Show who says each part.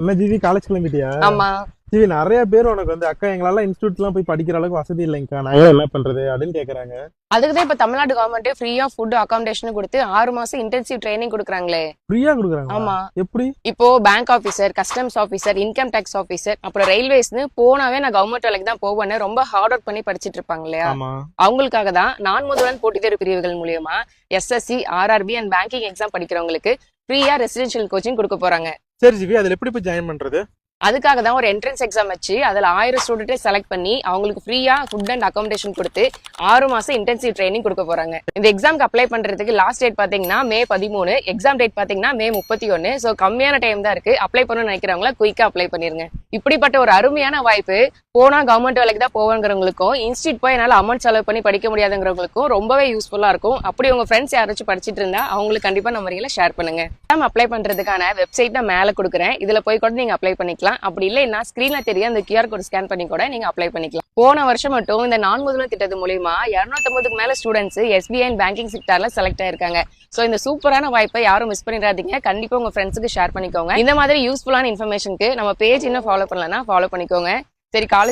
Speaker 1: என்ன GV college கிளம்பிட்டியா?
Speaker 2: ஆமா.
Speaker 1: GV நிறைய பேர் உனக்கு வந்து அக்கா எங்களால இன்ஸ்டியூட் எல்லாம் போய் படிக்கிற அளவுக்கு வசதி இல்லைங்கக்கா, நாங்க என்ன பண்றது அப்படின்னு கேக்குறாங்க.
Speaker 2: அதுக்குதான் இப்ப தமிழ்நாடு கவர்மெண்ட் ஃப்ரீயா ஃபுட் அகாமடேஷன் கொடுத்து 6 மாசம் இன்டென்சிவ் ட்ரைனிங் கொடுக்குறாங்களே.
Speaker 1: ஃப்ரீயா கொடுக்குறாங்க?
Speaker 2: ஆமா.
Speaker 1: எப்படி?
Speaker 2: இப்போ bank officer, customs officer, income tax officer, அப்புறம் ரயில்வேஸ்னு போனாவே நான் கவர்மெண்ட் வேலைக்கு தான் போவேன்னு ரொம்ப ஹார்ட் ஒர்க் பண்ணி படிச்சிட்டு இருப்பாங்க இல்லையா, அவங்களுக்காக தான் நான் முதல்வன் போட்டித் தேர்வு பிரிவுகள் மூலியமா SSC, RRB and banking exam படிக்கிறவங்களுக்கு ஃப்ரீயா ரெசிடென்ஷியல் கோச்சிங் கொடுக்க போறாங்க.
Speaker 1: சரி ஜிவி, அதுல எப்படி போய் ஜாயின் பண்றது?
Speaker 2: அதுக்காக தான் ஒரு என்ட்ரன்ஸ் எக்ஸாம் வச்சு அதுல 1000 ஸ்டூடெண்ட்டை செலக்ட் பண்ணி அவங்களுக்கு ஃப்ரீயா ஃபுட் அண்ட் அகாமடேஷன் கொடுத்து 6 மாசம் இன்டென்சிவ் ட்ரைனிங் கொடுக்க போறாங்க. இந்த எக்ஸாம்க்கு அப்ளை பண்றதுக்கு லாஸ்ட் டேட் பாத்தீங்கன்னா மே 13, எக்ஸாம் டேட் பாத்தீங்கன்னா மே 31. சோ கம்மியான டைம் தான் இருக்கு. அப்ளை பண்ணணும்னு நினைக்கிறவங்கள குயிக்கா அப்ளை பண்ணிருங்க. இப்படிப்பட்ட ஒரு அருமையான வாய்ப்பு போனா கவர்மெண்ட் வேலைக்கு தான் போவாங்கிறவங்களுக்கும், இன்ஸ்டியூட் போய் என்னால அமௌண்ட் செலவு பண்ணி படிக்க முடியாதுங்கிறவங்களுக்கும் ரொம்பவே யூஸ்ஃபுல்லா இருக்கும். அப்படி உங்க ஃப்ரெண்ட்ஸ் யாராச்சும் படிச்சிட்டு இருந்தா அவங்களுக்கு கண்டிப்பா நம்ம வரையில ஷேர் பண்ணுங்க. அப்ளை பண்றதுக்கான வெப்சைட் நான் மேல கொடுக்குறேன். இதுல போய் கூட நீங்க அப்ளை பண்ணிக்கலாம். அப்படி இல்லைன்னா ஸ்கிரீன்ல தெரிய அந்த QR கோட் ஸ்கேன் பண்ணி கூட நீங்க அப்ளை பண்ணிக்கலாம். போன வருஷம் மட்டும் இந்த நான் முதல்வன் திட்டத்து மூலமா 250க்கு மேல ஸ்டூடெண்ட்ஸ் SBI அண்ட் பேங்கிங் செக்டர்ல செலக்ட் ஆயிருக்காங்க. சோ இந்த சூப்பரான வாய்ப்பை யாரும் மிஸ் பண்ணிடாதீங்க. கண்டிப்பா உங்க ஃப்ரெண்ட்ஸுக்கு ஷேர் பண்ணிக்கோங்க. இந்த மாதிரி யூஸ்ஃபுல்லான இன்ஃபர்மேஷனுக்கு நம்ம பேஜ் இன்னும் ஃபாலோ பண்ணலன்னா ஃபாலோ பண்ணிக்கோங்க. சரி, காலேஜ்